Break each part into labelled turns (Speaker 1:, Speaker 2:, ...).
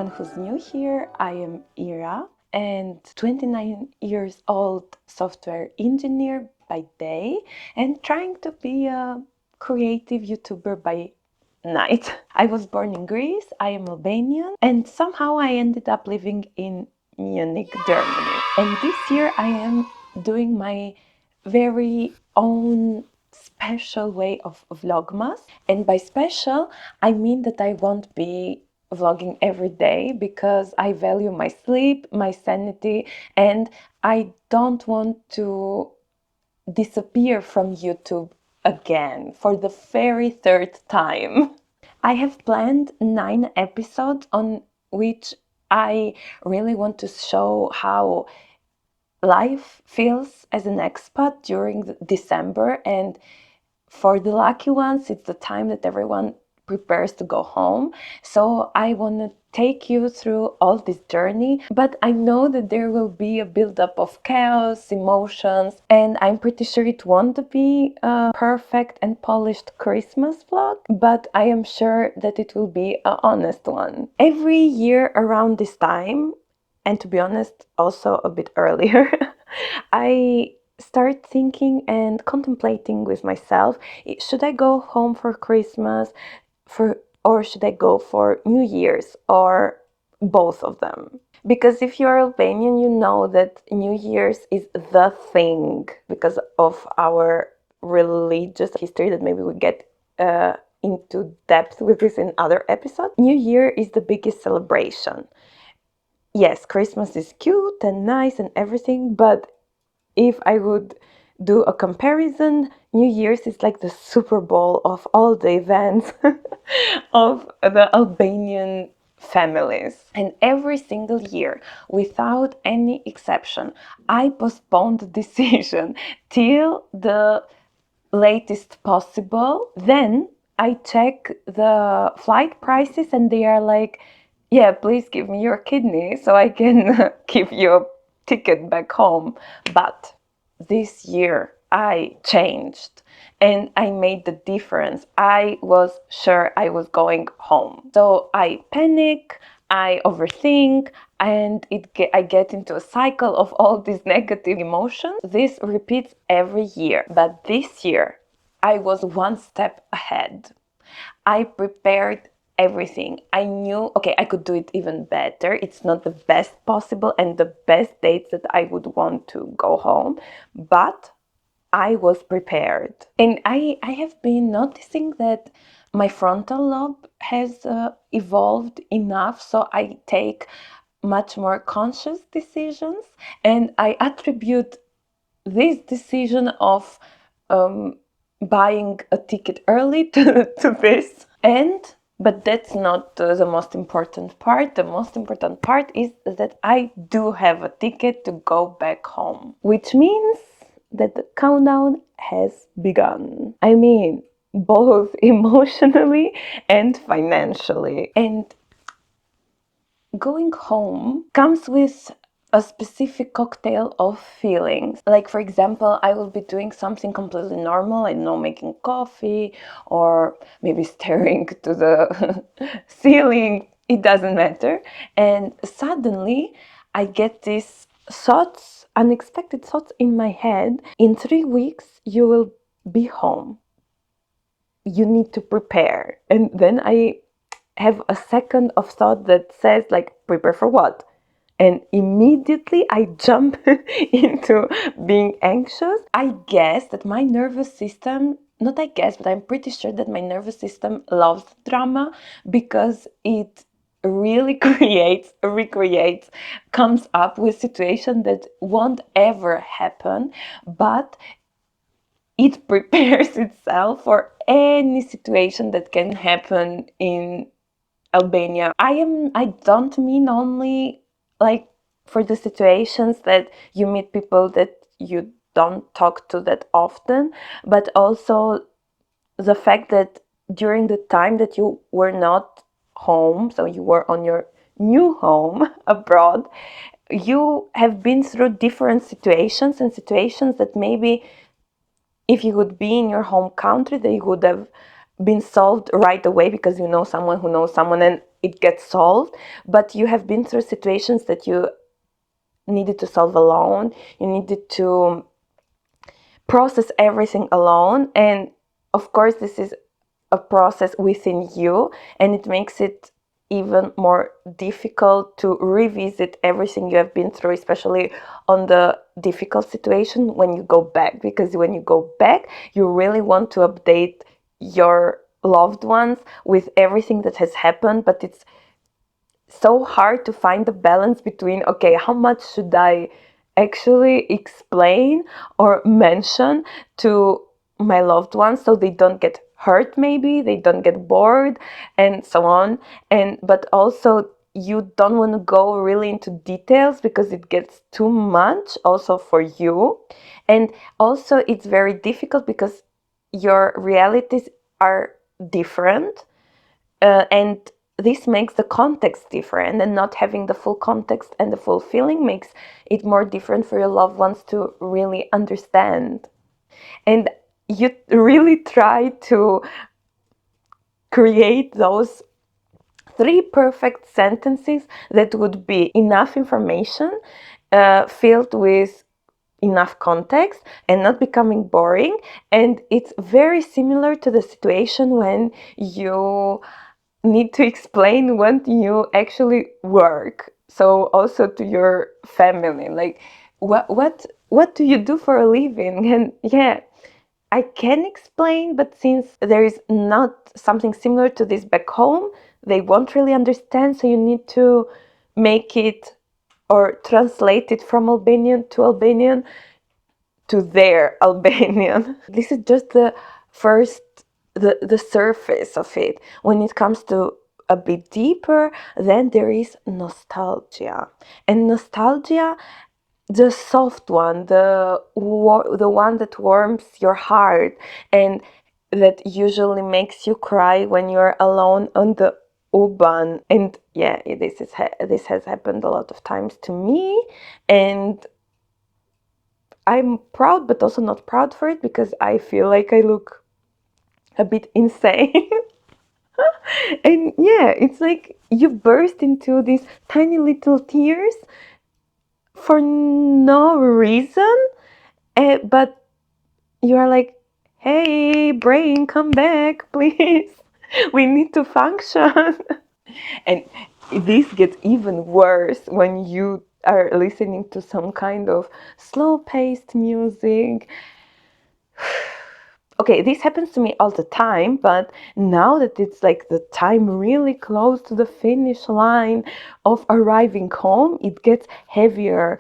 Speaker 1: anyone who's new here, I am Ira, and 29 years old software engineer by day and trying to be a creative YouTuber by night. I was born in Greece, I am Albanian, and somehow I ended up living in Munich, Germany. And this year I am doing my very own special way of Vlogmas. And by special, I mean that I won't be vlogging every day because I value my sleep, my sanity, and I don't want to disappear from YouTube again for the very third time. I have planned 9 episodes on which I really want to show how life feels as an expat during December, and for the lucky ones, it's the time that everyone prepares to go home. So I want to take you through all this journey, but I know that there will be a buildup of chaos, emotions, and I'm pretty sure it won't be a perfect and polished Christmas vlog, but I am sure that it will be an honest one. Every year around this time, and to be honest, also a bit earlier, I start thinking and contemplating with myself, should I go home for Christmas or should I go for New Year's or both of them? Because if you're Albanian, you know that New Year's is the thing because of our religious history that maybe we get into depth with this in other episodes. New Year is the biggest celebration. Yes, Christmas is cute and nice and everything, but if I would do a comparison, New Year's is like the Super Bowl of all the events of the Albanian families. And every single year, without any exception, I postpone the decision till the latest possible. Then I check the flight prices and they are like, yeah, please give me your kidney so I can give you a ticket back home. But this year I changed and I made the difference. I was sure I was going home. So I panic, I overthink, and I get into a cycle of all these negative emotions. This repeats every year. But this year I was one step ahead. I prepared everything. I knew, okay, I could do it even better. It's not the best possible and the best dates that I would want to go home, but I was prepared. And I have been noticing that my frontal lobe has evolved enough so I take much more conscious decisions, and I attribute this decision of buying a ticket early to this. But that's not the most important part. The most important part is that I do have a ticket to go back home, which means that the countdown has begun. I mean, both emotionally and financially. And going home comes with a specific cocktail of feelings. Like, for example, I will be doing something completely normal, I don't know, making coffee or maybe staring to the ceiling, it doesn't matter. And suddenly I get these thoughts, unexpected thoughts in my head. In 3 weeks, you will be home. You need to prepare. And then I have a second of thought that says, like, prepare for what? And immediately I jump into being anxious. I guess that my nervous system, not I guess, but I'm pretty sure that my nervous system loves drama because it really recreates, comes up with situations that won't ever happen, but it prepares itself for any situation that can happen in Albania. I don't mean only like for the situations that you meet people that you don't talk to that often, but also the fact that during the time that you were not home, so you were on your new home abroad, you have been through different situations and situations that maybe if you would be in your home country, they would have been solved right away because you know someone who knows someone and it gets solved, but you have been through situations that you needed to solve alone. You needed to process everything alone. And of course, this is a process within you, and it makes it even more difficult to revisit everything you have been through, especially on the difficult situation when you go back. Because when you go back, you really want to update your loved ones with everything that has happened, but it's so hard to find the balance between, okay, how much should I actually explain or mention to my loved ones so they don't get hurt, maybe they don't get bored and so on. And but also you don't want to go really into details because it gets too much also for you. And also it's very difficult because your realities are different, and this makes the context different, and not having the full context and the full feeling makes it more different for your loved ones to really understand. And you really try to create those three perfect sentences that would be enough information, filled with enough context and not becoming boring. And it's very similar to the situation when you need to explain when you actually work. So also to your family, like what do you do for a living? And yeah, I can explain, but since there is not something similar to this back home, they won't really understand. So you need to make it or translate it from Albanian to Albanian to their Albanian. This is just the first, the surface of it. When it comes to a bit deeper, then there is nostalgia. And nostalgia, the soft one, the one that warms your heart and that usually makes you cry when you're alone on the U-Bahn. And yeah, this has happened a lot of times to me, and I'm proud, but also not proud for it because I feel like I look a bit insane. And yeah, it's like you burst into these tiny little tears for no reason, but you are like, hey, brain, come back, please. We need to function. And this gets even worse when you are listening to some kind of slow paced music. Okay, this happens to me all the time, but now that it's like the time really close to the finish line of arriving home, it gets heavier,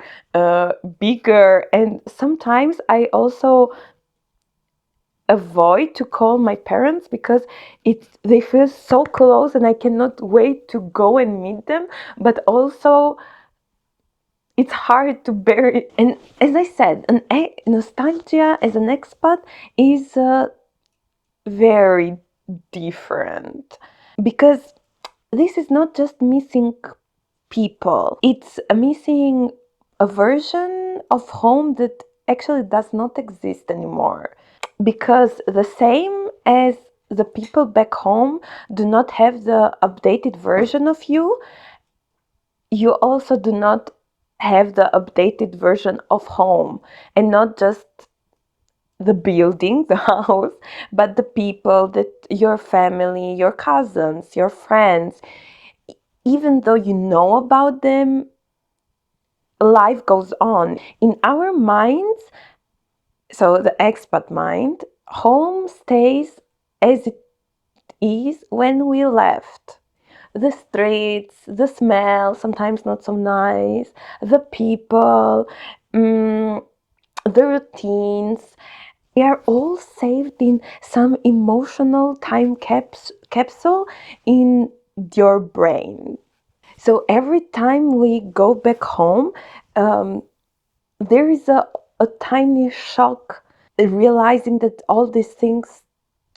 Speaker 1: bigger, and sometimes I also avoid to call my parents because they feel so close and I cannot wait to go and meet them, but also it's hard to bear it. And as I said, nostalgia as an expat is very different because this is not just missing people, it's missing a version of home that actually does not exist anymore, because the same as the people back home do not have the updated version of you, you also do not have the updated version of home, and not just the building, the house, but the people, that your family, your cousins, your friends. Even though you know about them, life goes on. In our minds, so the expat mind, home stays as it is when we left. The streets, the smell, sometimes not so nice, the people, the routines, they are all saved in some emotional time capsule in your brain. So every time we go back home, there is a tiny shock, realizing that all these things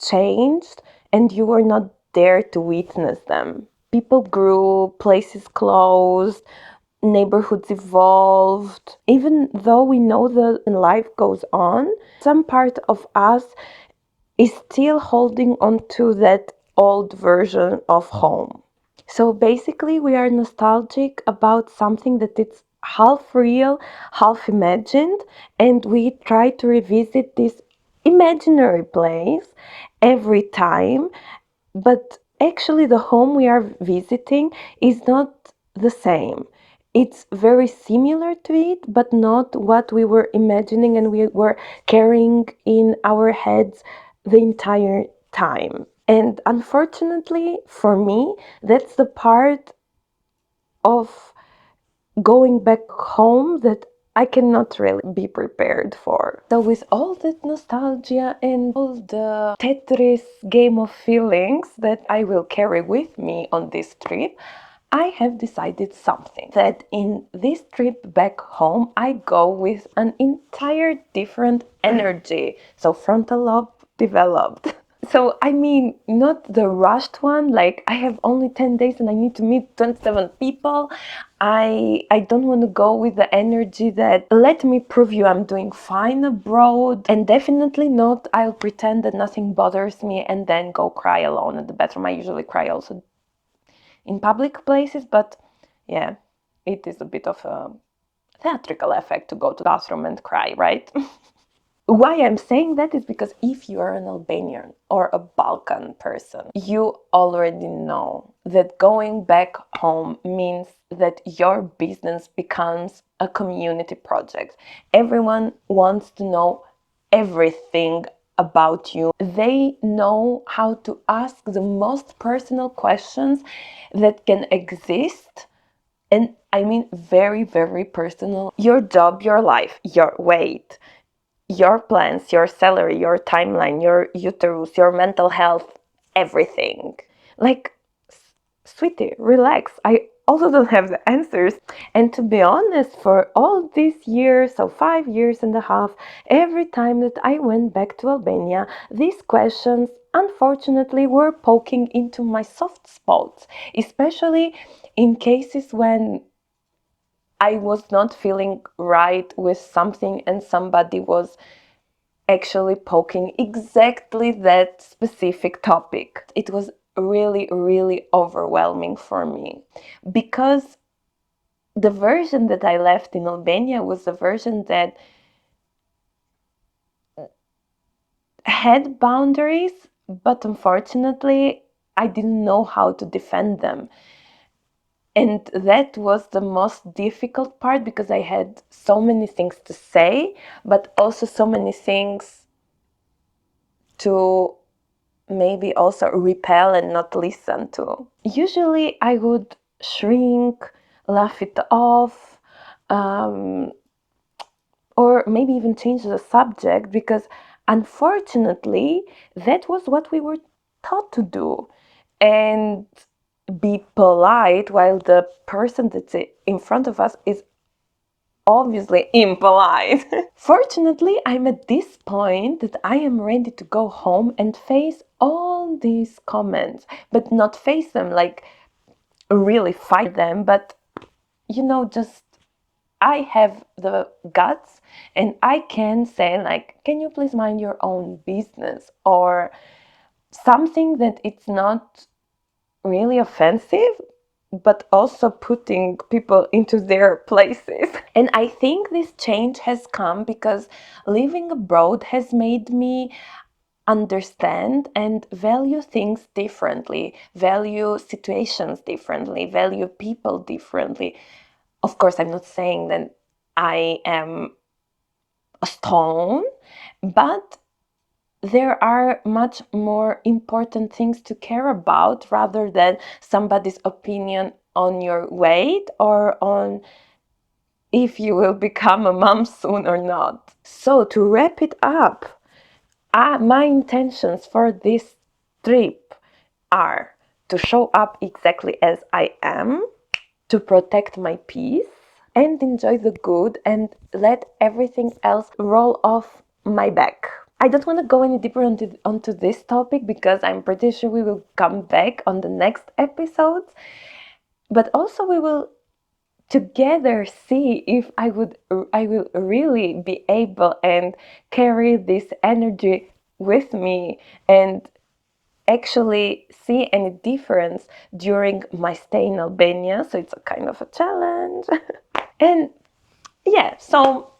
Speaker 1: changed and you were not there to witness them. People grew, places closed, neighborhoods evolved. Even though we know that life goes on, some part of us is still holding on to that old version of home. So basically, we are nostalgic about something that it's half real, half imagined, and we try to revisit this imaginary place every time. But actually, the home we are visiting is not the same. It's very similar to it, but not what we were imagining and we were carrying in our heads the entire time. And unfortunately, for me, that's the part of going back home that I cannot really be prepared for. So, with all that nostalgia and all the Tetris game of feelings that I will carry with me on this trip, I have decided something that in this trip back home, I go with an entire different energy. So, frontal lobe developed. So, I mean, not the rushed one, like I have only 10 days and I need to meet 27 people. I don't want to go with the energy that let me prove you I'm doing fine abroad, and definitely not I'll pretend that nothing bothers me and then go cry alone at the bathroom. I usually cry also in public places, but yeah, it is a bit of a theatrical effect to go to the bathroom and cry, right? Why I'm saying that is because if you are an Albanian or a Balkan person, you already know that going back home means that your business becomes a community project. Everyone wants to know everything about you. They know how to ask the most personal questions that can exist. And I mean, very, very personal. Your job, your life, your weight, your plans, your salary, your timeline, your uterus, your mental health, everything. Like, sweetie, relax. I also don't have the answers. And to be honest, for all these years, so 5 years and a half, every time that I went back to Albania, these questions unfortunately were poking into my soft spots, especially in cases when I was not feeling right with something and somebody was actually poking exactly that specific topic. It was really, really overwhelming for me because the version that I left in Albania was a version that had boundaries, but unfortunately, I didn't know how to defend them. And that was the most difficult part because I had so many things to say, but also so many things to maybe also repel and not listen to. Usually I would shrink, laugh it off, um, or maybe even change the subject because unfortunately that was what we were taught to do. And be polite while the person that's in front of us is obviously impolite. Fortunately, I'm at this point that I am ready to go home and face all these comments, but not face them like really fight them, but just I have the guts and I can say, like, can you please mind your own business, or something that it's not really offensive but also putting people into their places. And I think this change has come because living abroad has made me understand and value things differently, value situations differently, value people differently. Of course, I'm not saying that I am a stone, but there are much more important things to care about rather than somebody's opinion on your weight or on if you will become a mom soon or not. So, to wrap it up, my intentions for this trip are to show up exactly as I am, to protect my peace, and enjoy the good and let everything else roll off my back. I don't want to go any deeper onto this topic because I'm pretty sure we will come back on the next episodes. But also we will together see if I will really be able and carry this energy with me and actually see any difference during my stay in Albania. So it's a kind of a challenge. And yeah, so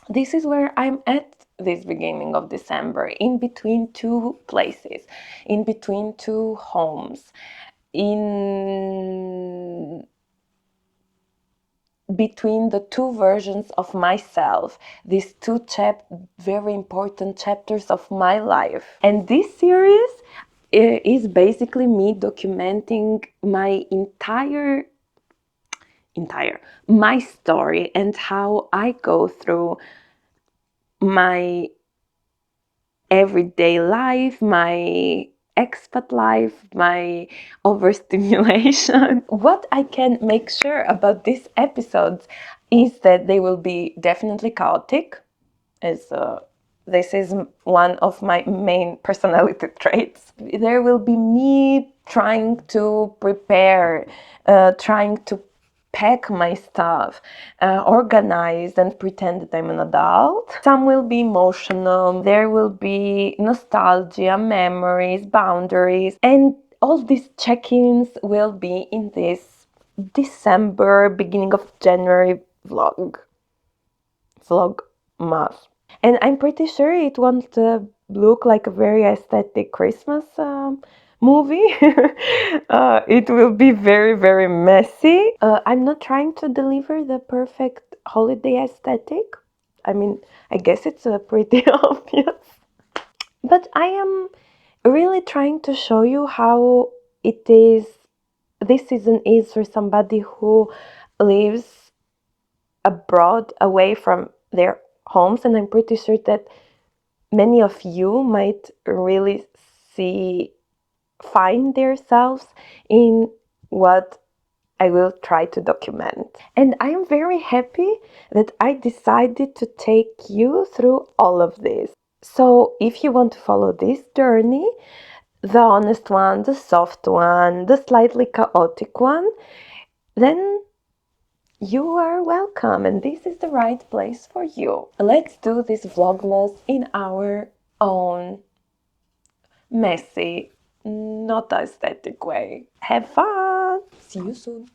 Speaker 1: this is where I'm at this beginning of December, in between two places, in between two homes, in between the two versions of myself, these two very important chapters of my life. And this series is basically me documenting my my story and how I go through my everyday life, my expat life, my overstimulation. What I can make sure about these episodes is that they will be definitely chaotic, as this is one of my main personality traits. There will be me trying to prepare, trying to pack my stuff, organize and pretend that I'm an adult. Some will be emotional, there will be nostalgia, memories, boundaries, and all these check-ins will be in this December, beginning of January vlogmas. And I'm pretty sure it won't look like a very aesthetic Christmas movie. It will be very, very messy. I'm not trying to deliver the perfect holiday aesthetic. I mean, I guess it's pretty obvious. But I am really trying to show you how it is. This season is for somebody who lives abroad, away from their homes, and I'm pretty sure that many of you might really find themselves in what I will try to document. And I am very happy that I decided to take you through all of this. So if you want to follow this journey, the honest one, the soft one, the slightly chaotic one, then you are welcome, and this is the right place for you. Let's do this vlogmas in our own messy, not aesthetic way. Have fun! See you soon!